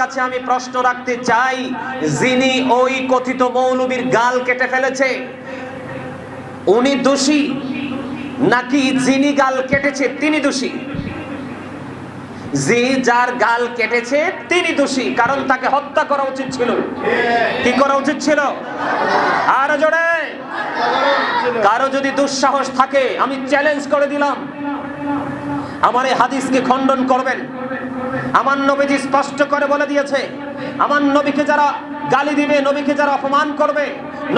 কাছে আমি প্রশ্ন রাখতে চাই, যিনি ওই কথিত মৌলবীর গাল কেটে ফেলেছে উনি দোষী নাকি যিনি গাল কেটেছে তিনি দোষী? যার গাল কেটেছে তিনি দোষী, কারণ তাকে হত্যা করা উচিত ছিল। কি করা উচিত ছিল? আর জোরে কারো যদি দুঃসাহস থাকে আমি চ্যালেঞ্জ করে দিলাম, আমার এই হাদিসকে খণ্ডন করবেন। আমার নবীজি স্পষ্ট করে বলে দিয়েছে, আমার নবীকে যারা গালি দিবে, নবীকে যারা অপমান করবে,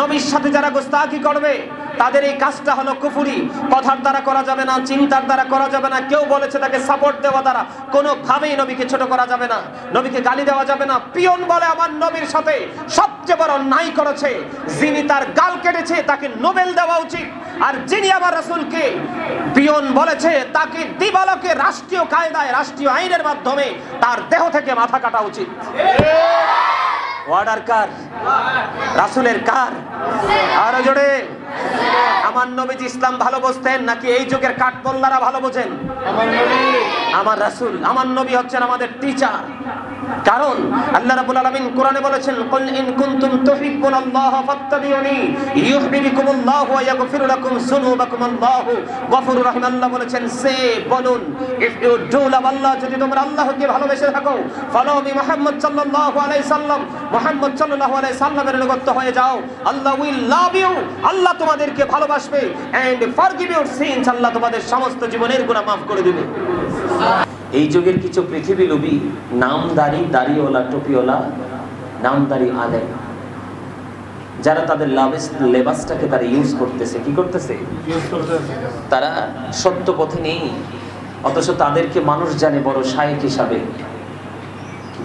নবীর সাথে যারা গোস্তাখি করবে, তাদের এই কাজটা হলো কুফরি। কথার দ্বারা করা যাবে না, চিন্তার দ্বারা করা যাবে না। কেউ বলেছে তাকে সাপোর্ট দেওয়া দ্বারা কোনোভাবেই নবীকে ছোট করা যাবে না, নবীকে গালি দেওয়া যাবে না। পিয়ন বলে আমার নবীর সাথে সবচেয়ে বড় অন্যায় করেছে, যিনি তার গাল কেটেছে তাকে নোবেল দেওয়া উচিত। আর যিনি আমার রাসূলকে পিয়ন বলেছে তাকে দিবালোকে রাষ্ট্রীয় কায়দায়, রাষ্ট্রীয় আইনের মাধ্যমে তার দেহ থেকে মাথা কাটা উচিত। অর্ডার কার? রাসূলের। কার? আরো জোরে। আমার নবীজি ইসলাম ভালো বুঝতেন নাকি এই যুগের কাঠমোল্লারা ভালো বোঝেন? আমার রাসূল, আমার নবী হচ্ছেন আমাদের টিচার। কারণ আল্লাহ রাব্বুল আলামিন কোরআনে বলেছেন, কুল ইন কুনতুম তুহিব্বুনাল্লাহ ফাত্তাবিউনি ইউহিব্বুকুমুল্লাহু ওয়া ইয়াগফির লাকুম যুনুবাকুম আল্লাহু গফুরুর রহিম। আল্লাহ বলেছেন, সে বলুন, ইফ ইউ ডু লাভ আল্লাহ, যদি তোমরা আল্লাহকে ভালোবেসে থাকো, ফলো মি মুহাম্মদ সাল্লাল্লাহু আলাইহি সাল্লাম, মুহাম্মদ সাল্লাল্লাহু আলাইহি সাল্লামের অনুগত হয়ে যাও, আল্লাহ উইল লাভ ইউ, আল্লাহ তোমাদেরকে ভালোবাসবে, এন্ড ফরগিভ ইউর সিনস, আল্লাহ তোমাদের সমস্ত জীবনের গুনাহ maaf করে দিবে। এই যুগের কিছু পৃথিবী লোভী নামদারি, দাড়িওয়ালা, টুপিওয়ালা, নামদারি আলেম, যারা তাদের লেবাসটাকে তারা ইউজ করতেছে। কি করতেছে? তারা সত্য পথে নেই, অথচ তাদেরকে মানুষ জানে বড় শায়েখ হিসাবে।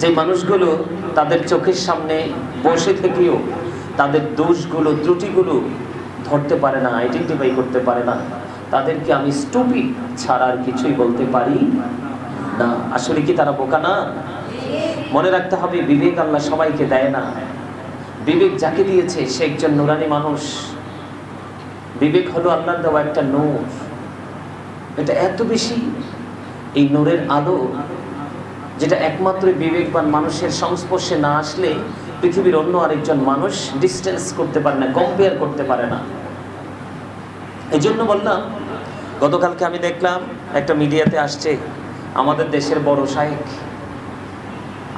যে মানুষগুলো তাদের চোখের সামনে বসে থেকেও তাদের দোষগুলো, ত্রুটিগুলো ধরতে পারে না, আইডেন্টিফাই করতে পারে না, তাদেরকে আমি স্টুপিড ছাড়া আর কিছুই বলতে পারি না। আসলে কি তারা বোকা না? মনে রাখতে হবে, বিবেক আল্লাহ সবাইকে দেয় না। বিবেক যাকে দিয়েছে সে একজন নুরানি মানুষ। বিবেক হলো আল্লাহর দেওয়া একটা নূর। এটা এত বেশি, এই নূরের আলো, যেটা একমাত্র বিবেকবান মানুষের সংস্পর্শে না আসলে পৃথিবীর অন্য আরেকজন মানুষ ডিস্টেন্স করতে পারে না, কম্পেয়ার করতে পারে না। এই জন্য বললাম, গতকালকে আমি দেখলাম একটা মিডিয়াতে আসছে আমাদের দেশের বড় শায়েখ।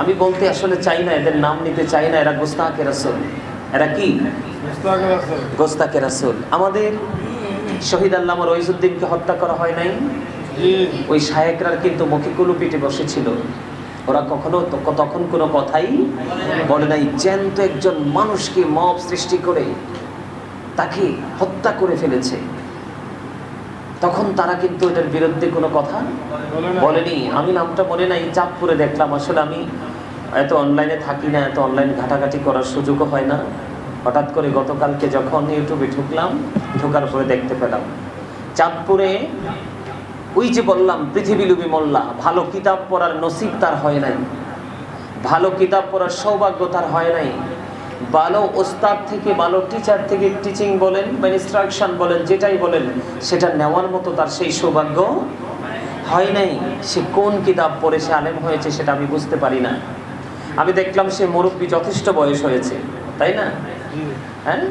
আমি বলতে আসলে চাই না, এদের নাম নিতে চাই না, এরা গোস্তাকে রাসূল। এরা কি? গোস্তাকে রাসূল। আমাদের শহীদ আল্লামা রইজউদ্দিনকে হত্যা করা হয় নাই? ওই শায়েকরা কিন্তু মুখে কুলু পিটে বসেছিল। ওরা কখনো তখন কোনো কথাই বলে নাই। জ্যান্ত একজন মানুষকে মব সৃষ্টি করে তাকে হত্যা করে ফেলেছে, তখন তারা কিন্তু এটার বিরুদ্ধে কোনো কথা বলেনি। আমি নামটা মনে নাই, চাঁদপুরে দেখলাম। আসলে আমি এত অনলাইনে থাকি না, এত অনলাইন ঘাটাঘাটি করার সুযোগও হয় না। হঠাৎ করে গতকালকে যখন ইউটিউবে ঢুকলাম, ঢোকার পরে দেখতে পেলাম চাঁদপুরে ওই যে বললাম পৃথিবীলোভী মোল্লা, ভালো কিতাব পড়ার নসিব তার হয় নাই, ভালো কিতাব পড়ার সৌভাগ্য তার হয় নাই, ভালো ওস্তাদ থেকে, ভালো টিচার থেকে টিচিং বলেন বা ইনস্ট্রাকশন বলেন, যেটাই বলেন সেটা নেওয়ার মতো তার সেই সৌভাগ্য হয় নাই। সে কোন কিতাব পড়ে সে আলেম হয়েছে সেটা আমি বুঝতে পারি না। আমি দেখলাম সে মুরব্বী, যথেষ্ট বয়স হয়েছে, তাই না? হ্যাঁ,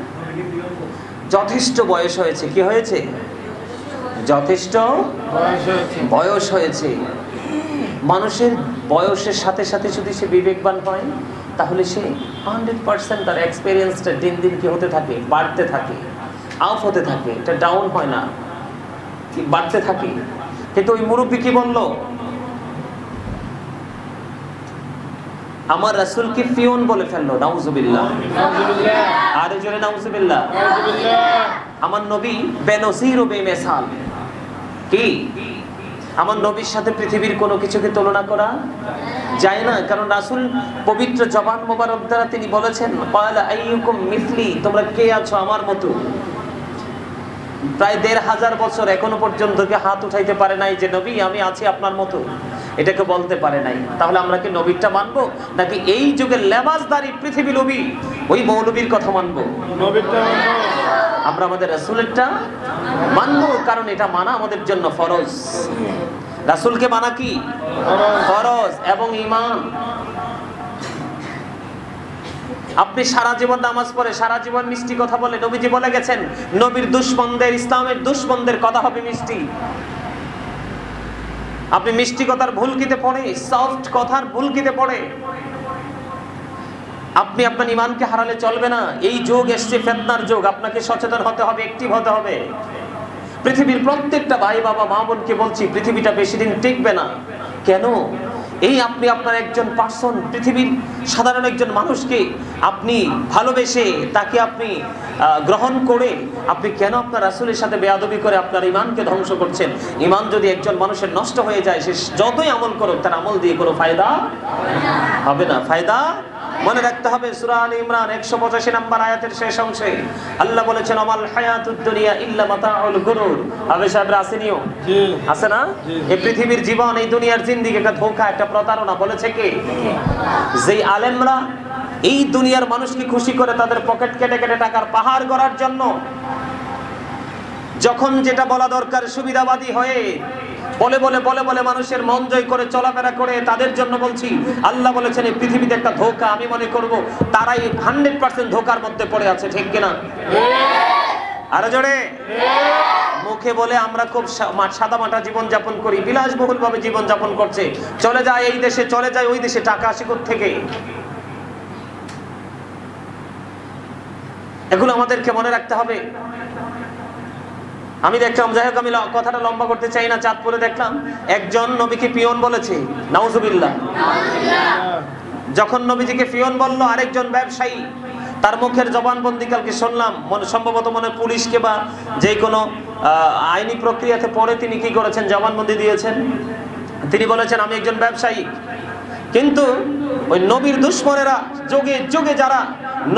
যথেষ্ট বয়স হয়েছে। কি হয়েছে? যথেষ্ট বয়স হয়েছে। মানুষের বয়সের সাথে সাথে যদি সে বিবেকবান হয়, তাহলে সে 100% তার এক্সপেরিয়েন্সটা দিন দিন কি হতে থাকে? বাড়তে থাকে, আপ হতে থাকে। এটা ডাউন হয় না, কি বাড়তে থাকে। কিন্তু ওই মুরব্বী কি বলল? আমার রাসূলকে পিয়ন বলে ফেললো। নাউজুবিল্লাহ। আরে জোরে নাউজুবিল্লাহ। আমার নবী বেনজির ও বেমিসাল। কি? আমার নবীর সাথে পৃথিবীর কোনো কিছুকে তুলনা করা যায় না। কারণ রাসূল পবিত্র জবান মোবারক দ্বারা তিনি বলেছেন, ক্বালা আইয়ুকুম মিসলি, তোমরা কে আছো আমার মতো। প্রায় ১৫০০ বছর এখনো পর্যন্ত কি হাত উঠাইতে পারে নাই যে নবী আমি আছি আপনার মতো, এটাকে বলতে পারে নাই। তাহলে আমরা কি নবীরটা মানবো নাকি এই যুগের লেবাসদারি পৃথিবী নবী ওই মৌলবীর কথা মানবো? নবীরটা মানবো। আমরা আমাদের রাসূলেরটা মানবো, কারণ এটা মানা আমাদের জন্য ফরজ। রাসূলকে মানা কি ফরজ এবং ঈমান। আপনি সারা জীবন নামাজ পড়ে সারা জীবন মিষ্টি কথা বলে, নবীজি বলে গেছেন নবীর দুশমনদের, ইসলামের দুশমনদের কথা হবে মিষ্টি। আপনি মিষ্টি কথার ভুলকিতে পড়ে, সফট কথার ভুলকিতে পড়ে আপনি আপনার ঈমানকে হারালে চলবে না। এই যুগ এসছে ফিতনার যুগ, আপনাকে সচেতন হতে হবে, অ্যাক্টিভ হতে হবে। পৃথিবীর প্রত্যেকটা ভাই বাবা মা বোনকে বলছি, পৃথিবীটা বেশি দিন টিকবে না। কেন? এই আপনি আপনার একজন পার্সন, পৃথিবীর সাধারণ একজন মানুষকে আপনি ভালোবেসে তাকে আপনি গ্রহণ করে আপনি কেন আপনার রাসূলের সাথে বেয়াদবি করে আপনার ঈমানকে ধ্বংস করছেন? ঈমান যদি একজন মানুষের নষ্ট হয়ে যায়, সে যতই আমল করুক তার আমল দিয়ে কোনো ফায়দা হবে না। ফায়দা মনে রাখতে হবে। সূরা আলে ইমরান 185 নম্বর আয়াতের শেষ অংশে আল্লাহ বলেছেন আমাল হায়াতুদ দুনিয়া ইল্লা মাতাউল গুরুর। আবে সাহেবরা আসেনিও? জি আছে না? এই পৃথিবীর জীবন, এই দুনিয়ার জিন্দেগি একটা ধোঁকা, একটা প্রতারণা। বলেছে কে? যেই আলেমরা এই দুনিয়ার মানুষকে খুশি করে তাদের পকেট কেটে কেটে টাকার পাহাড় গড়ার জন্য যখন যেটা বলা দরকার সুবিধাবাদী হয়ে বলে বলে বলে বলে মানুষের মন জয় করে চলাফেরা করে, তাদের জন্য বলছি আল্লাহ বলেছেন এই পৃথিবীতে একটা ধোঁকা। আমি মনে করব তারাই 100% ধোঁকার মধ্যে পড়ে আছে, ঠিক কিনা? আরো জোরে। মুখে বলে আমরা খুব সাদা মাটা জীবন যাপন করি, বিলাসবহুল ভাবে জীবন যাপন করছে, চলে যায় এই দেশে চলে যায় ওই দেশে, টাকা আসে থেকে। এগুলো আমাদেরকে মনে রাখতে হবে। আমি দেখলাম, যাই হোক আমি কথাটা লম্বা করতে চাই না, চাঁদপুরে দেখলাম একজন নবীকে পিয়ন বলেছে। নাউজুবিল্লাহ। যখন নবীজিকে পিয়ন বলল আরেকজন ব্যবসায়ী, তার মুখের জবানবন্দি কালকে শুনলাম, সম্ভবত মনে পুলিশকে বা যে কোনো আইনি প্রক্রিয়াতে পড়ে তিনি কি করেছেন, জবানবন্দি দিয়েছেন। তিনি বলেছেন আমি একজন ব্যবসায়ী, কিন্তু ওই নবীর দুশমনেরা যুগে যুগে যারা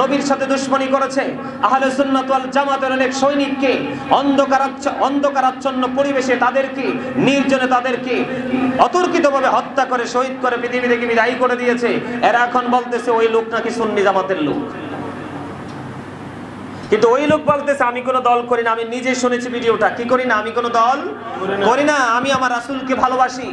নবীর সাথে দুশমনী করেছে, আহলে সুন্নাত ওয়াল জামাতের অনেক সৈনিককে অন্ধকারাচ্ছন্ন পরিবেশে তাদেরকে নির্জনে তাদেরকে অতর্কিতভাবে হত্যা করে শহীদ করে পৃথিবী থেকে বিদায় করে দিয়েছে। এরা এখন বলতেছে ওই লোক নাকি সুন্নি জামাতের লোক, কিন্তু ওই লোক বলতেছে আমি কোনো দল করি না। আমি নিজে শুনেছি ভিডিওটা, কি করি না, আমি কোনো দল করি না, আমি আমার রাসূলকে ভালোবাসি।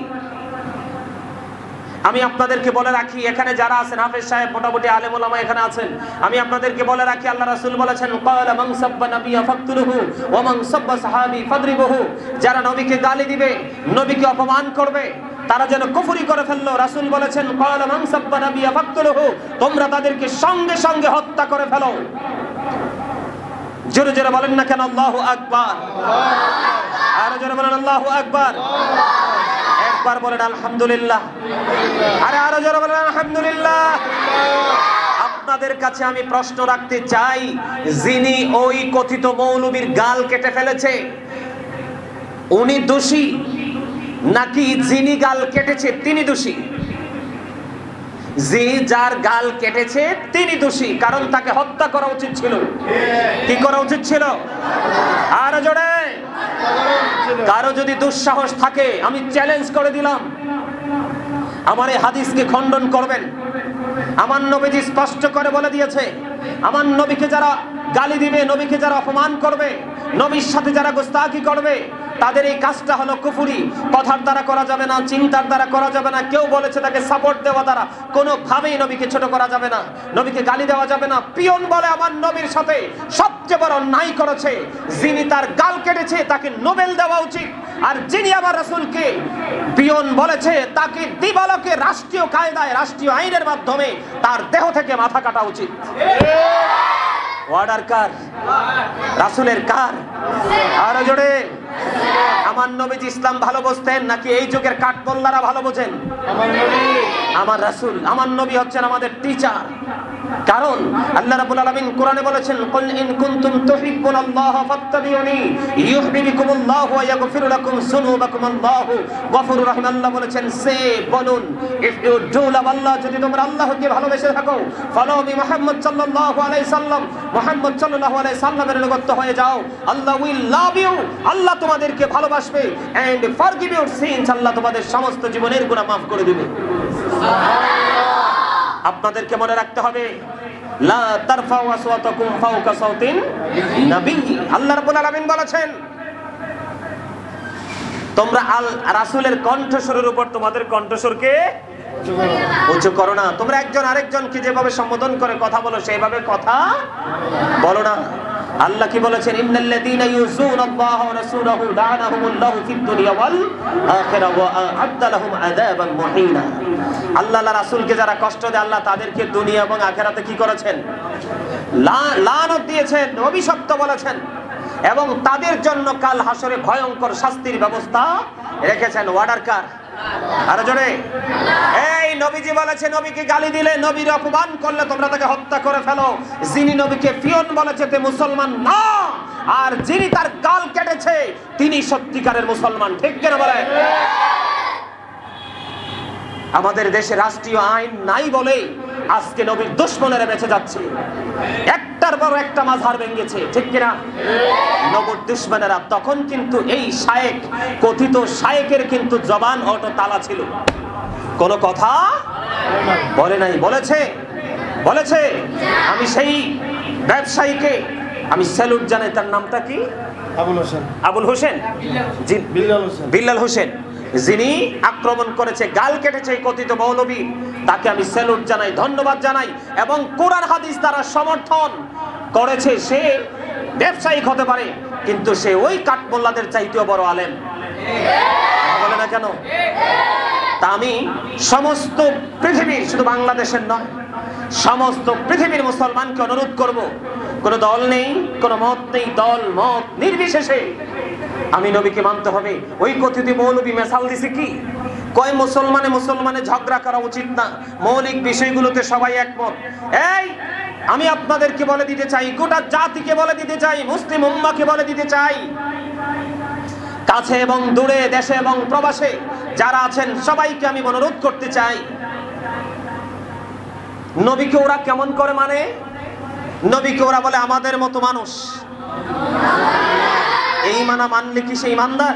আমি আপনাদেরকে বলে রাখি, এখানে যারা আছেন হাফেজ সাহেব, মোটামুটি আলেম ওলামা এখানে আছেন, আমি আপনাদেরকে বলে রাখি আল্লাহ রাসূল বলেছেন ক্বালা মান সাব্বা নাবিয়্যা ফাকতুলুহু ওয়া মান সাব্বা সাহাবী ফাদরিবুহু। যারা নবীকে গালি দিবে, নবীকে অপমান করবে, তারা যেন কুফরি করে ফেললো। রাসূল বলেছেন ক্বালা মান সাব্বা নাবিয়্যা ফাকতুলুহু, তোমরা তাদেরকে সঙ্গে সঙ্গে হত্যা করে ফেলো। জোরে জোরে বলেন না কেন আল্লাহু আকবার? আর জোরে বলেন আল্লাহু আকবার। একবার বলেন আলহামদুলিল্লাহ। আরে আরো জোরে বলেন আলহামদুলিল্লাহ। আপনাদের কাছে আমি প্রশ্ন রাখতে চাই, যিনি ওই কথিত মৌলবীর গাল কেটে ফেলেছে উনি দোষী, নাকি যিনি গাল কেটেছে তিনি দোষী? যে যার গাল কেটেছে তিনি দোষী, কারণ তাকে হত্যা করা উচিত ছিল। কি করা উচিত ছিল? আর জোরে। কারো যদি দুঃসাহস থাকে, আমি চ্যালেঞ্জ করে দিলাম, আমার এই হাদিসকে খণ্ডন করবেন। আমার নবীজি স্পষ্ট করে বলে দিয়েছে, আমার নবীকে যারা গালি দিবে, নবীকে যারা অপমান করবে, নবীর সাথে যারা গোস্তাখি করবে, তাদের এই কাজটা হলো কুফরি। কথার দ্বারা করা যাবে না, চিন্তার দ্বারা করা যাবে না। কেউ বলেছে তাকে সাপোর্ট দেওয়া দ্বারা কোনোভাবেই নবীকে ছোট করা যাবে না, নবীকে গালি দেওয়া যাবে না। পিয়ন বলে আমার নবীর সাথে সবচেয়ে বড় অন্যায় করেছে, যিনি তার গাল কেটেছে তাকে নোবেল দেওয়া উচিত, আর যিনি আমার রাসূলকে পিয়ন বলেছে তাকে দিবালোকে রাষ্ট্রীয় কায়দায়, রাষ্ট্রীয় আইনের মাধ্যমে তার দেহ থেকে মাথা কাটা উচিত। অর্ডার কার? রাসূলের। কার? আরো জোরে। আমার নবীজি ইসলাম ভালো বুঝতেন নাকি এই যুগের কাঠমোল্লারা ভালো বোঝেন? আমার নবী, আমার রাসূল, আমার নবী হচ্ছেন আমাদের টিচার। কারণ আল্লাহ রাব্বুল আলামিন কোরআনে বলেছেন কুল ইন কুনতুম তুহিব্বুনাল্লাহ ফাত্তাবিউনি ইউহিব্বুকুমুল্লাহু ওয়া ইয়াগফির লাকুম যুনুবাকুম আল্লাহু গফুরুর রহিম। আল্লাহ বলেছেন সে বলুন, ইফ ইউ ডু লাভ আল্লাহ, যদি তোমরা আল্লাহকে ভালোবেসে থাকো, ফলো মি মুহাম্মদ সাল্লাল্লাহু আলাইহি সাল্লাম, মুহাম্মদ সাল্লাল্লাহু আলাইহি সাল্লামের অনুগত হয়ে যাও, আল্লাহ উইল লাভ ইউ, আল্লাহ তোমাদেরকে ভালোবাসবে, এন্ড ফরগিভ ইউর সিনস, আল্লাহ তোমাদের সমস্ত জীবনের গুনাহ মাফ করে দিবে। আপনাদেরকে মনে রাখতে হবে, লা তারফাউ আসওয়াতাকুম ফাওকা সাওতিন নবী। আল্লাহ রাব্বুল আলামিন বলেছেন তোমরা রাসূলের কণ্ঠস্বরের উপর তোমাদের কণ্ঠস্বরকে উঁচু করো না। তোমরা একজন আরেকজনকে যেভাবে সম্বোধন করে কথা বলো সেইভাবে কথা বলো না। আল্লাহ কি বলেছেন? ইন্নাল্লাযীনা ইউযুনাল্লাহা ওয়া রাসূলাহু লা'নাহুমুল্লাহু ফিদ দুনিয়া ওয়াল আখিরাহ ওয়া আ'আদ্দা লাহুম আযাবান মুহিনা। আল্লাহ রাসূলকে যারা কষ্ট দেয় আল্লাহ তাদেরকে দুনিয়া এবং আখিরাতে কি করেছেন? লানত দিয়েছেন, অভিশপ্ত বলেছেন এবং তাদের জন্য কাল হাসরে ভয়ঙ্কর শাস্তির ব্যবস্থা রেখেছেন। ওয়ার্ডার কার? আর জোরে। এই নবীজি বলেছে নবীকে গালি দিলে, নবীর অপমান করলে তোমরা তাকে হত্যা করে ফেলো। যিনি নবীকে পিয়ন বলেছে তে মুসলমান না, আর যিনি তার গাল কেটেছে তিনি সত্যিকারের মুসলমান। ঠিক কিনা বলে? আমাদের দেশে রাষ্ট্রীয় আইন নাই বলে আজকে নবীর দুশমনেরা বেঁচে যাচ্ছে। একটার পর একটা মাঝার ভেঙেছে। ঠিক কিনা? নবীর দুশমনেরা তখন কিন্তু এই শায়েক, কথিত শায়েকের কিন্তু জবান অটো তালা ছিল, কোনো কথা বলে নাই। বলেছে আমি সেই ব্যবসায়ীকে আমি স্যালুট জানাই। তার নামটা কি? আবুল হোসেন, বিল্লাল হোসেন, যিনি আক্রমণ করেছে, গাল কেটেছে কথিত মৌলবী, তাকে আমি স্যালুট জানাই, ধন্যবাদ জানাই এবং কোরআন হাদিস দ্বারা সমর্থন করেছে। সে ব্যবসায়িক হতে পারে কিন্তু সে ওই কাঠমোল্লাদের চাইতেও বড় আলেম। বলে না কেন? তা আমি সমস্ত পৃথিবীর, শুধু বাংলাদেশের নয়, সমস্ত পৃথিবীর মুসলমানকে অনুরোধ করব, কোনো দল নেই, কোনো মত নেই, দল মত নির্বিশেষে আমি নবীকে মানতে হবে। ওই কথিত মৌলবী মেসাল দিছে কি কয় মুসলমানে ঝগড়া করা উচিত না, মৌলিক বিষয়গুলোতে সবাই একমত। এই আমি আপনাদেরকে বলে দিতে চাই, গোটা জাতিকে বলে দিতে চাই, মুসলিম উম্মাহকে বলে দিতে চাই, কাছে এবং দূরে, দেশে এবং প্রবাসে যারা আছেন সবাইকে আমি অনুরোধ করতে চাই, নবীকে ওরা কেমন করে মানে? নবীকে ওরা বলে আমাদের মতো মানুষ। এই মানা মানলে কি সে ইমানদার?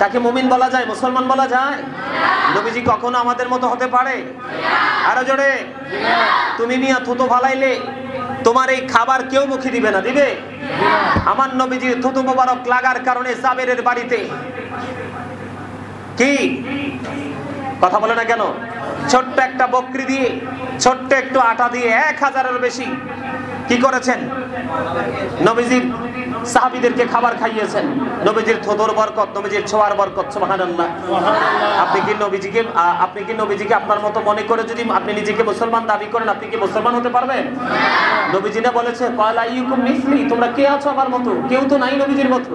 তাকে মুমিন বলা যায়, মুসলমান বলা যায়? নবীজি কখনো আমাদের মতো হতে পারে? আরো জোরে। তুমি মিয়া থুতু ফালাইলে তোমার এই খাবার কেউ মুখে দিবে না, দিবে? আমার নবীজির থুতু মোবারক লাগার কারণে জাবেরের বাড়িতে কি কথা বলে না কেন? ছোট্ট একটা বকরি দিয়ে, ছোট্ট একটু আটা দিয়ে 1000-এর বেশি কি করেছেন? নবীজির সাহাবীদেরকে খাবার খাইয়েছেন। নবীজির থুতুর বরকত, নবীজির ছোঁয়ার বরকত। সুবহানাল্লাহ। আপনি কি নবীজিকে আপনার মতো মনে করে যদি আপনি নিজেকে মুসলমান দাবি করেন, আপনি কি মুসলমান হতে পারবেন? নবীজি না বলেছে ক্বালা আইয়ুকুম মিসলি, তোমরা কে আছো আমার মতো? কেউ তো নাই নবীজির মতো।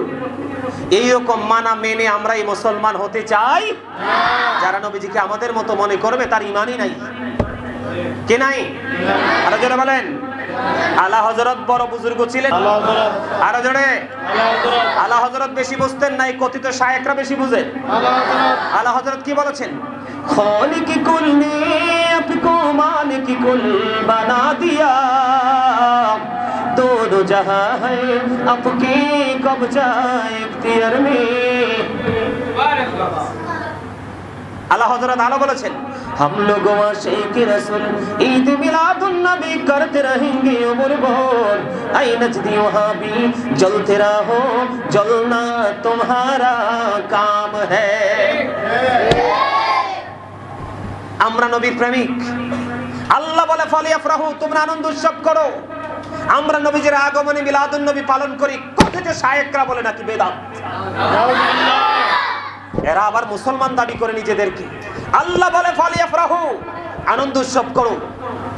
এইরকম মানা মেনে আমরাই মুসলমান হতে চাই। যারা নবীজিকে আমাদের মতো মনে করবে তার ঈমানই নাই। কে নাই? আরো জোরে বলেন। আলা হযরত বড় বুজুর্গ ছিলেন। আরো জোরে। আলা হযরত বেশি বুঝতেন নাই, কথিত শায়েখরা বেশি বুঝে। আলা হযরত কি বলেছেন? খালিকি কুল নে আপকো মালিকি কুল বানা দিয়া, दोनों जहां है आपके कब्जा इख्तियार में। আলা হযরত আলো বলেছেন हम लोग आशिक रसूल ईद मिलादुन नबी करते रहेंगे उम्र भर, ऐ नजदी वहां भी जलते रहो, जलना तुम्हारा काम है। আমরা নবীর প্রেমিক। আল্লাহ বলে ফালিয়াফরাহু, তোমরা আনন্দ উৎসব করো। আমরা নবীজির আগমনে মিলাদুন নবী পালন করি। কথিত শায়েখরা বলে নাকি বেদাত। এরা আবার মুসলমান দাবি করে নিজেদেরকে। আল্লাহ বলে ফালিয়াফরাহু, আনন্দ উৎসব করো।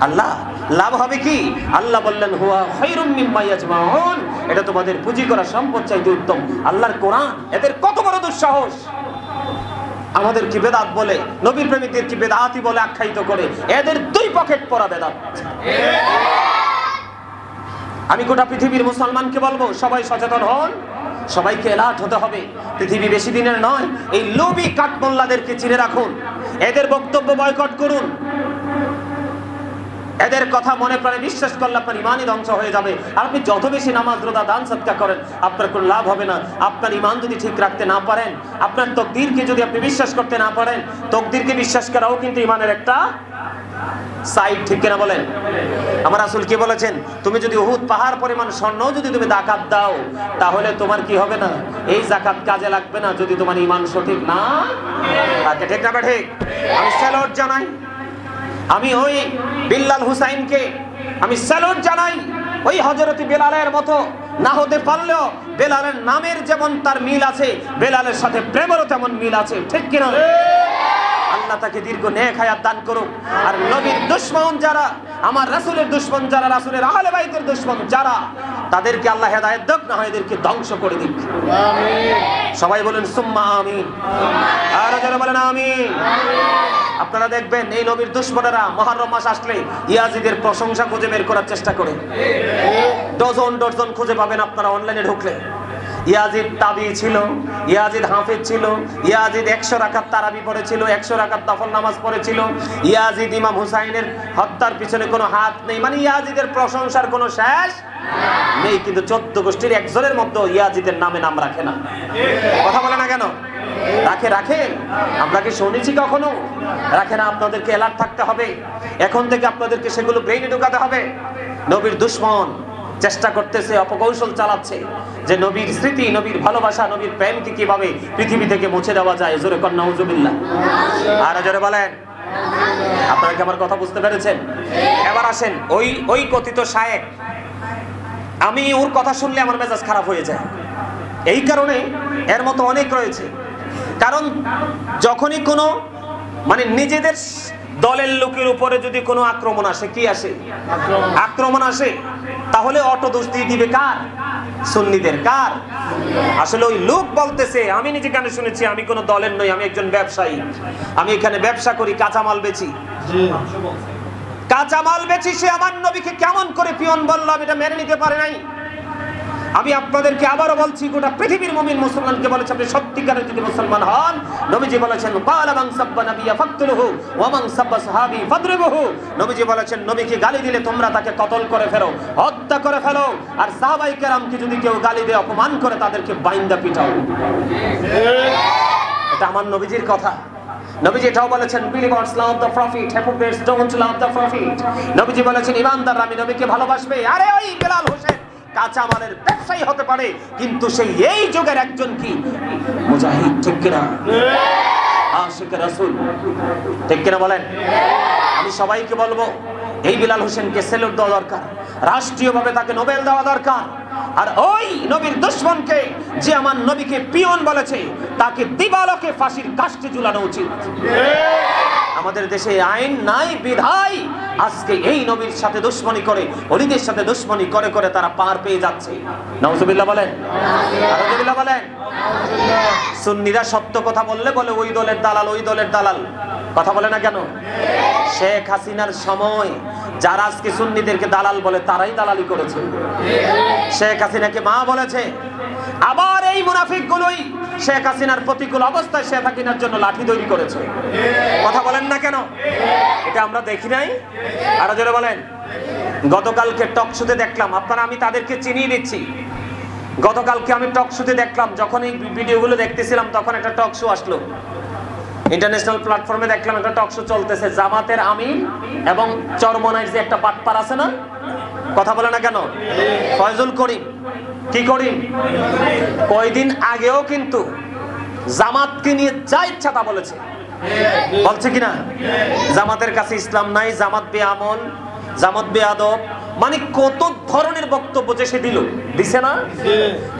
আল্লাহ লাভ হবে কি? আল্লাহ বললেন হুয়া খায়রুম মিম্মা ইয়াজমাউন, এটা তোমাদের পুঁজি করা সম্পদ চাইতে উত্তম। আল্লাহর কোরআন, এদের কত বড় দুঃসাহস! আমাদের কি বেদাত বলে, নবীর প্রেমিকদের কি বেদাতই বলে আখ্যায়িত করে। এদের দুই পকেট পরা বেদাত। আমি গোটা পৃথিবীর মুসলমানকে বলবো সবাই সচেতন হন, সবাইকে এলার্ট হতে হবে। পৃথিবী বেশি দিনের নয়। এই লোভী কাঠমোল্লাদেরকে চিনে রাখুন, এদের বক্তব্য বয়কট করুন। এদের কথা মনে প্রাণে বিশ্বাস করলে আপনার ইমানই ধ্বংস হয়ে যাবে। আর আপনি যত বেশি নামাজ রোজা দান সদকা করেন আপনার কোনো লাভ হবে না। আপনার ইমান যদি ঠিক রাখতে না পারেন, আপনার তকদিরকে যদি আপনি বিশ্বাস করতে না পারেন, তকদিরকে বিশ্বাস করাও কিন্তু ইমানের একটা সাইড, ঠিক কিনা বলেন? আমার রাসূল কি বলেছেন? তুমি যদি উহুদ পাহাড় পরিমাণ স্বর্ণ যদি তুমি যাকাত দাও, তাহলে তোমার কি হবে না? এই যাকাত কাজে লাগবে না যদি তোমার ঈমান সঠিক না থাকে। ঠিক না ঠিক? আমি স্যালুট জানাই, আমি ওই বিল্লাল হুসাইনকে আমি স্যালুট জানাই। ওই হযরত বেলালের মতো না হতে পারলেও বেলালের নামের যেমন তার মিল আছে, বেলালের সাথে প্রেমেরও তেমন মিল আছে। ঠিক কিনা? আল্লাহ তাকে দীর্ঘ নেক হায়াত দান করুক। আর নবীর দুশমন যারা, আমার রাসূলের দুশমন যারা, রাসূলের আহলে বাইতের দুশমন যারা, তাদেরকে আল্লাহ হেদায়েত দাও, না হয় এদেরকে ধ্বংস করে দিক। আমিন। সবাই বলেন সুম্মা আমিন। আর যারা বলেন আমিন। আপনারা দেখবেন এই নবীর দুশমনেরা মুহররম মাস আসলে ইয়াজিদের প্রশংসা খুঁজে বের করার চেষ্টা করে। ডজন ডজন খুঁজে পাবেন আপনারা অনলাইনে ঢুকলে। ইয়াজিদ তাবি ছিল, ইয়াজিদ হাফেজ ছিল, ইয়াজিদ 100 রাকাত তারাবি পড়েছিল, 100 রাকাত নফল নামাজ পড়েছিল, ইয়াজিদ ইমাম হুসাইনের হত্যার পিছনে কোনো হাত নেই। মানে ইয়াজিদের প্রশংসার কোনো শেষ নেই। কিন্তু 14 গোষ্ঠীর একজনের মধ্যে ইয়াজিদের নামে নাম রাখে না। কথা বলে না কেন? রাখে রাখে। আমরা কি শুনেছি কখনো? রাখে না। আপনাদেরকে অ্যালার্ট থাকতে হবে। এখন থেকে আপনাদেরকে সেগুলো ব্রেইনে ঢুকাতে হবে। নবীর দুশমন চেষ্টা করতেছে, অপকৌশল চালাচ্ছে যে নবীর স্মৃতি, নবীর ভালোবাসা, নবীর প্রেমকে কিভাবে পৃথিবী থেকে মুছে দেওয়া যায়। জোরে কর নাউজুবিল্লাহ। আর জোরে বলেন। আপনারা কি আমার কথা বুঝতে পেরেছেন? এবার আসেন ওই কথিত শায়েখ, আমি ওর কথা শুনলে আমার মেজাজ খারাপ হয়ে যায়। এই কারণে এর মতো অনেক রয়েছে। কারণ যখনই কোনো মানে নিজেদের দলের লোকের উপরে যদি কোনো আক্রমণ আসে, কি আসে? আক্রমণ আসে, তাহলে অটো দোষ দিয়ে দিবে কার? সুন্নিদের। কার? আসলে ওই লোক বলতেছে, আমি নিজে কানে শুনেছি, আমি কোনো দলের নই, আমি একজন ব্যবসায়ী, আমি এখানে ব্যবসা করি, কাঁচামাল বেচি। কাঁচামাল বেচি, সে আমার নবীকে কেমন করে পিয়ন বলল, আমি এটা মেনে নিতে পারে নাই। আমি আপনাদেরকে আবারও বলছি, গোটা পৃথিবীর মুমিন মুসলমানকে বলেছে, আপনি সত্যিকারের যদি মুসলমান হন, নবীজি বলেছেন ক্বালা মান সাব্বা নাবিয়্যা ফাকতুলহু ওয়া মান সাব্বা সাহাবী ফাদরিবুহু। নবীজি বলেছেন, নবীকে গালি দিলে তোমরা তাকে কতল করে ফেলো, হত্যা করে ফেলো। আর সাহাবায়ে কেরামকে যদি কেউ গালি দেয়, অপমান করে, তাদেরকে বাইন্দা পিটাও। এটা আমার নবীজির কথা। নবীজি এটাও বলেছেন, believers love the prophet, hypocrites don't love the prophet। নবীজি বলেছেন, ঈমানদাররা আমি নবীকে ভালোবাসবে। আরে ওই বেলাল হোসেন কাঁচামালের ব্যবসায়ী হতে পারে, কিন্তু সেই এই যুগের একজন কি মুজাহিদ। ঠিক কিনা? আশিক রাসূল। ঠিক কিনা বলেন? আমি সবাইকে বলবো, এই বেলাল হোসেনকে সেলুট দেওয়া দরকার, রাষ্ট্রীয়ভাবে তাকে নোবেল দেওয়া দরকার। আর ওই নবীর দুশমনকে, যে আমার নবীকে পিয়ন বলেছে, তাকে দিবালোকে ফাঁসির কাস্টে ঝুলানো উচিত। আমাদের দেশে আইন নাই বিধায় আজকে এই নবীর সাথে দুশমনি করে, ওলিদের সাথে দুশমনি করে করে তারা পার পেয়ে যাচ্ছে। নাউজুবিল্লাহ বলেন। নাউজুবিল্লাহ বলেন। সুন্নিরা সত্য কথা বললে বলে ওই দলের দালাল, ওই দলের দালাল। কথা বলে না কেন? শেখ হাসিনার সময় যারা আজকে সুন্নিদেরকে দালাল বলে, তারাই দালালি করেছে। শেখ হাসিনাকে মা বলেছে, আবার এই মুনাফিকগুলোই শেখ হাসিনার প্রতিকূল অবস্থায় শেখ হাসিনার জন্য লাঠি তৈরি করেছে। কথা বলেন না কেন? এটা আমরা দেখি নাই? আরো জোরে বলেন। গতকালকে টক শোতে দেখলাম, আপনারা, আমি তাদেরকে চিনিয়ে দিচ্ছি। গতকালকে আমি টক শোতে দেখলাম, যখন এই ভিডিওগুলো দেখতেছিলাম, তখন একটা টক শো আসলো ইন্টারন্যাশনাল প্ল্যাটফর্মে। দেখলাম একটা টক শো চলতেছে, জামাতের আমির এবং চরমনাইর যে একটা বাটপার আছে না, কথা বলে না কেন, ফয়জুল করিম। কি করিম? কয়দিন আগেও কিন্তু জামাতকে নিয়ে যা ইচ্ছা তা বলেছে। বলছে কিনা? জামাতের কাছে ইসলাম নাই, জামাত বেআমল, জামাত বেয়াদব, মানে কত ধরনের বক্তব্য যে সে দিছে না।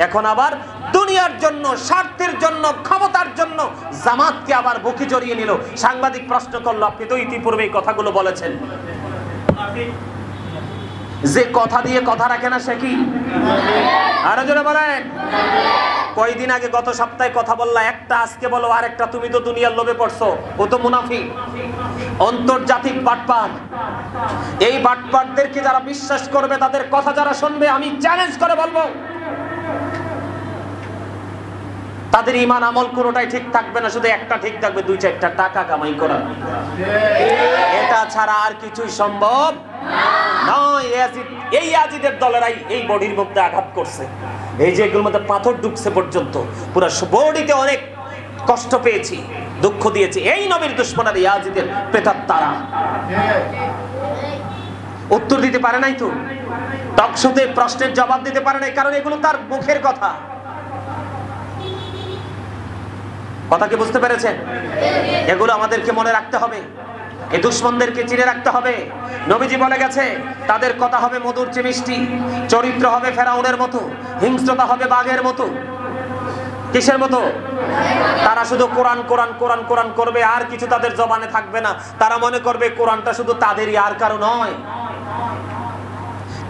এখন আবার দুনিয়ার জন্য, স্বার্থের জন্য, ক্ষমতার জন্য জামাতকে আবার বুকে জড়িয়ে নিল। সাংবাদিক প্রশ্ন করলো, আপনি তো ইতিপূর্বে এই কথাগুলো বলেছেন। যে কথা দিয়ে কথা রাখে না সে কি? আরো জোরে বলেন। কয়দিন আগে, গত সপ্তাহে কথা বললা একটা, আজকে বলো আরেকটা। তুমি তো দুনিয়ার লোভে পড়ছো, ও তো মুনাফিক, আন্তর্জাতিক বাটপার। এই বাটপারদেরকে যারা বিশ্বাস করবে, তাদের কথা যারা শুনবে, আমি চ্যালেঞ্জ করে বলবো, তাদের ঈমান আমল কোনোটাই ঠিক থাকবে না। শুধু একটা ঠিক থাকবে, 2-4টা টাকা কামাই করা। এটা ছাড়া আর কিছুই সম্ভব নয়। এই ইয়াজিদের দলেরাই এই বডির মধ্যে আঘাত করছে। এই যে এগুলোর মধ্যে পাথর ঢুকছে পর্যন্ত, পুরো বডিতে অনেক কষ্ট পেয়েছি, দুঃখ দিয়েছি। এই নবীর দুশমনের ইয়াজিদের প্রেতাত্মারা। উত্তর দিতে পারে নাই তো, টকশোতে প্রশ্নের জবাব দিতে পারে নাই, কারণ এগুলো তার মুখের কথা। কথা কি বুঝতে পেরেছেন? এগুলো আমাদেরকে মনে রাখতে হবে, এই দুশমনদেরকে চিনে রাখতে হবে। নবীজি বলে গেছে তাদের কথা হবে মধুর চেয়ে মিষ্টি, চরিত্র হবে ফেরাউনের মতো, হিংস্রতা হবে বাঘের মতো। কিসের মতো? তারা শুধু কোরআন কোরআন কোরআন কোরআন করবে, আর কিছু তাদের জবানে থাকবে না। তারা মনে করবে কোরআনটা শুধু তাদেরই, আর কারো নয়।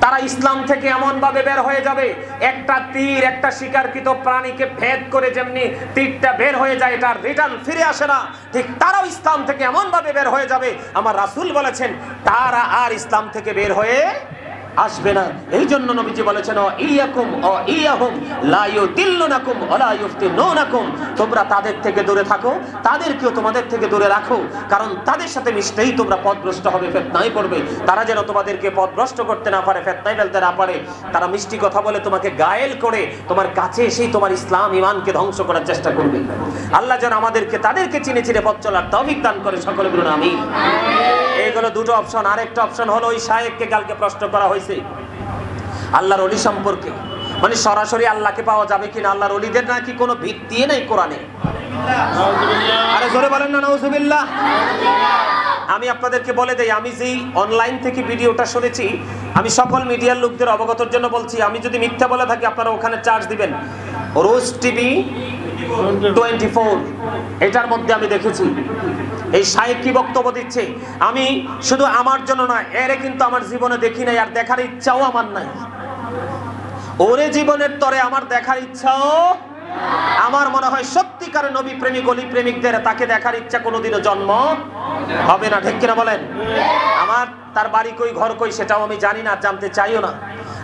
তারা ইসলাম থেকে এমন ভাবে বের হয়ে যাবে, একটা তীর একটা শিকারকৃত প্রাণীকে ভেদ করে যেমনি তীরটা বের হয়ে যায়, এটা রিটার্ন ফিরে আসে না, ঠিক তারাও ইসলাম থেকে এমন ভাবে বের হয়ে যাবে, আমার রাসূল বলেছেন তারা আর ইসলাম থেকে বের হয়ে আসবে না। এই জন্য নবীজি বলেছেন ইয়াকুম ও ইয়াহুম লা ইউদিল্লুনাকুম ওয়া লা ইফতিনুনাকুম, তোমরা তাদের থেকে দূরে থাকো, তাদেরকেও তোমাদের থেকে দূরে রাখো, কারণ তাদের সাথে মিশতেই তোমরা পথভ্রষ্ট হবে, ফিতনায় পড়বে। তারা যেন তোমাদেরকে পথভ্রষ্ট করতে না পারে, ফিতনায় ফেলতে না পারে। তারা মিষ্টি কথা বলে তোমাকে গায়েল করে তোমার কাছে এসেই তোমার ইসলাম ঈমানকে ধ্বংস করার চেষ্টা করবে। আল্লাহ যেন আমাদেরকে তাদেরকে চিনে চিনে পথ চলার তৌফিক দান করে, সকলে বলুন আমিন। এইগুলো দুটো অপশন। আরেকটা অপশন হলো ওই শায়েখকে কালকে প্রশ্ন করা হয়েছে আল্লাহর ওলি সম্পর্কে, মানে সরাসরি আল্লাহকে পাওয়া যাবে কিনা। আল্লাহর ওলিদের নাকি কোনো ভিত্তি নেই কোরআনে। আরে জোরে বলেন না নাউজুবিল্লাহ। আমি আপনাদেরকে বলে দেই, আমি যেই অনলাইন থেকে ভিডিওটা শুনেছি, আমি সকল মিডিয়ার লোকদের অবগতর জন্য বলছি, আমি যদি মিথ্যা বলে থাকি আপনারা ওখানে চার্জ দিবেন। রোজ টিভি 24 এটার মধ্যে আমি দেখেছি এই শায়েখ কি বক্তব্য দিচ্ছে। আমি শুধু আমার জন্য নয়, এরে কিন্তু আমার জীবনে দেখি নাই, আর দেখার ইচ্ছাও আমার নাই। ওরে জীবনের তরে আমার দেখার ইচ্ছাও, আমার মনে হয় সত্যিকার নবী প্রেমিক অলি প্রেমিকদের তাকে দেখার ইচ্ছা কোনোদিনও জন্ম হবে না, ঠিক কিনা বলেন? আমার তার বাড়ি কই ঘর কই সেটাও আমি জানি না, জানতে চাইও না।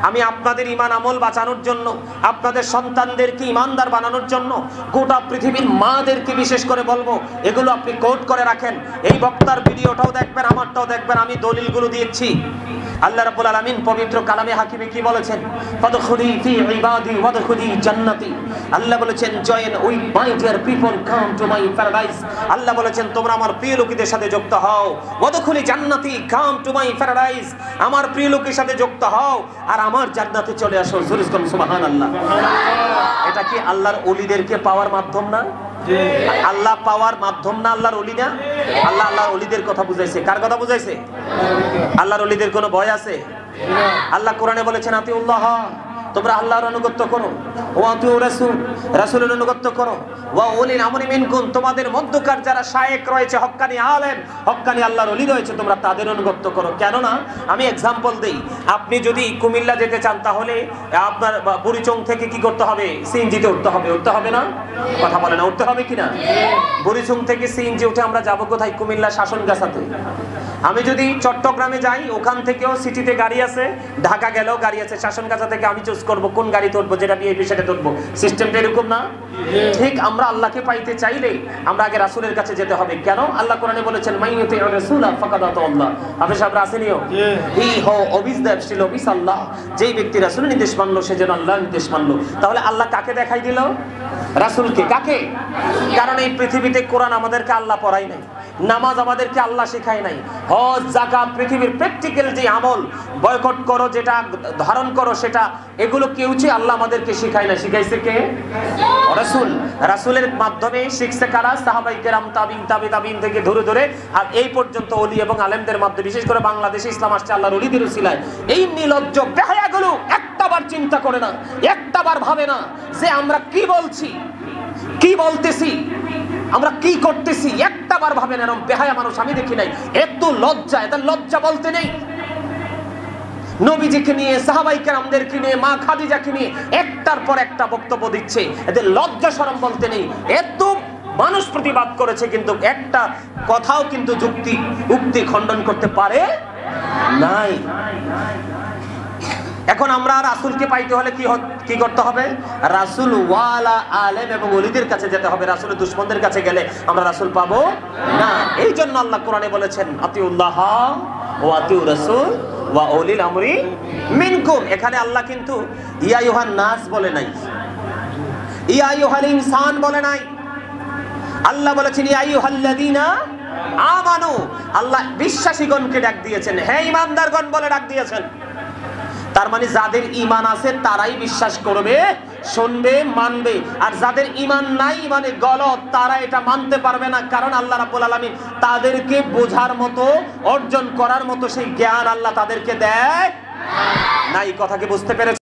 আমি আপনাদের ঈমান আমল বাঁচানোর জন্য, আপনাদের সন্তানদেরকে ঈমানদার বানানোর জন্য, গোটা পৃথিবীর মাদেরকে বিশেষ করে বলবো, এগুলো আপনি কোট করে রাখেন। এই বক্তার ভিডিওটাও দেখবেন, আমারটাও দেখবেন, আমি দলিলগুলো দিয়েছি। আল্লাহ রাব্বুল আলামিন পবিত্র কালামে হাকিমে কি বলেছেন? ফাদখুলি ফি ইবাদি ওয়াদখুলি জান্নাতি। আল্লাহ বলেছেন join with my dear people, come to my paradise. Allah বলেছেন তোমরা আমার প্রিয় লোকেদের সাথে যুক্ত হও। ওয়াদখুলি জান্নাতি, কাম টু মাই প্যারাডাইস। আমার প্রিয় লোকের সাথে যুক্ত হও আর আমার জান্নাতে চলে আসো। জোরে বলুন সুবহানাল্লাহ। এটা কি আল্লাহর ওলিদেরকে পাওয়ার মাধ্যম না? আল্লাহ পাওয়ার মাধ্যম না আল্লাহর ওলি না? আল্লাহ আল্লাহর ওলিদের কথা বুঝাইছে। কার কথা বুঝাইছে? আল্লাহর ওলিদের কোনো ভয় আছে? আল্লাহ কোরআনে বলেছেন আতিউল্লাহ, তোমরা আল্লাহর আনুগত্য করো, ওয়া আতিউ রাসূল, রাসূলের আনুগত্য করো, ওয়া উলিল আমরি মিনকুম, তোমাদের মধ্যকার যারা শায়েখ রয়েছে, হক্কানি আলেম, হক্কানি আল্লাহর ওলি রয়েছে, তোমরা তাদের আনুগত্য করো। কেন না? আমি এক্সাম্পল দেই। আপনি যদি কুমিল্লা যেতে চান তাহলে আপনার বুড়িচং থেকে কি করতে হবে? সিএনজিতে উঠতে হবে। উঠতে হবে না? কথা বলে না, উঠতে হবে কিনা? বুড়িচং থেকে সিএনজি উঠে আমরা যাবো কোথায়? কুমিল্লা শাসনগাছাতে। আমি যদি চট্টগ্রামে যাই, ওখান থেকেও সিটিতে গাড়ি আছে, ঢাকা গেলেও গাড়ি আছে, শাসনগাছা থেকে আমি চুজ করব কোন গাড়িতে উঠবো, যেটা ভিআইপি সেটাতে উঠবো। সিস্টেমটা এরকম না? ঠিক আমরা আল্লাহকে পাইতে চাইলে আমরা আগে রাসূলের কাছে যেতে হবে। কেন? আল্লাহ কোরআনে বলেছেন মাইয়ুতি রাসূলা ফাকাদ আতাল্লাহ। আপনি সব রাসূলিও হি হো অবিস দ্যাপশিল অবিস আল্লাহ, যেই ব্যক্তি রাসূলের নির্দেশ মানলো সে যেন আল্লাহর নির্দেশ মানলো। তাহলে আল্লাহ কাকে দেখাই দিল? রাসূলকে। কাকে? কারণ এই পৃথিবীতে কোরআন আমাদেরকে আল্লাহ পড়াই নাই, নামাজ আমাদেরকে আল্লাহ শেখায় নাই, হজ যাকাত পৃথিবীর প্র্যাকটিক্যাল যে আমল, বয়কট করো যেটা, ধারণ করো সেটা, এগুলো কেউ চেয়ে আল্লাহ আমাদেরকে শেখায় না। শিখাইছে কে? রাসূল। রাসূলের মাধ্যমে শিখছে কারা? সাহাবায়ে কেরাম, তাবিঈন, তাবিঈন থেকে ধরে ধরে আর এই পর্যন্ত ওলি এবং আলেমদের মাধ্যমে, বিশেষ করে বাংলাদেশে ইসলাম আসছে আল্লাহর ওলিদের উসিলায়। এই নির্লজ্জ বেহায়াগুলো একটাবার চিন্তা করে না, একটাবার ভাবে না যে আমরা কি বলছি, কি বলতেছি, আমরা কি করতেছি, একটাবার ভাবে না। এরকম বেহায়া মানুষ আমি দেখি নাই। এত লজ্জা, এদের লজ্জা বলতে নেই। নবীজিকে নিয়ে, সাহাবায়ে কেরামদেরকে নিয়ে, মা খাদিজাকে নিয়ে একটার পর একটা বক্তব্য দিচ্ছে, এদের লজ্জা শরম বলতে নেই। এত মানুষ প্রতিবাদ করেছে, কিন্তু একটা কথাও কিন্তু উক্তি খণ্ডন করতে পারে নাই। এখন আমরা রাসূলকে পাইতে হলে কি করতে হবে? রাসূল ওয়ালা আলেম এবং ওলিদের কাছে যেতে হবে। রাসূলের দুশমনদের কাছে গেলে আমরা রাসূল পাবো না। এই জন্য আল্লাহ কোরআনে বলেছেন আতিউল্লাহ ওয়া আতিউর রাসূল ওয়া উলিল আমরি মিনকুম। এখানে আল্লাহ কিন্তু ইয়া আইয়ুহান নাস বলে নাই, ইয়া আইয়ুহাল ইনসান বলে নাই। আল্লাহ বলেছেন ইয়া আইয়ুহাল্লাযীনা আমানু, আল্লাহ বিশ্বাসীগণকে ডাক দিয়েছেন, হে ঈমানদারগণ বলে ডাক দিয়েছেন। তার মানে যাদের ঈমান আছে তারাই বিশ্বাস করবে, শুনবে, মানবে। আর যাদের ঈমান নাই, মানে গলত, তারা এটা মানতে পারবে না। কারণ আল্লাহ রাব্বুল আলামিন তাদেরকে বোঝার মতো, অর্জন করার মতো সেই জ্ঞান আল্লাহ তাদেরকে দেয় নাই। কথা কি বুঝতে পেরেছেন?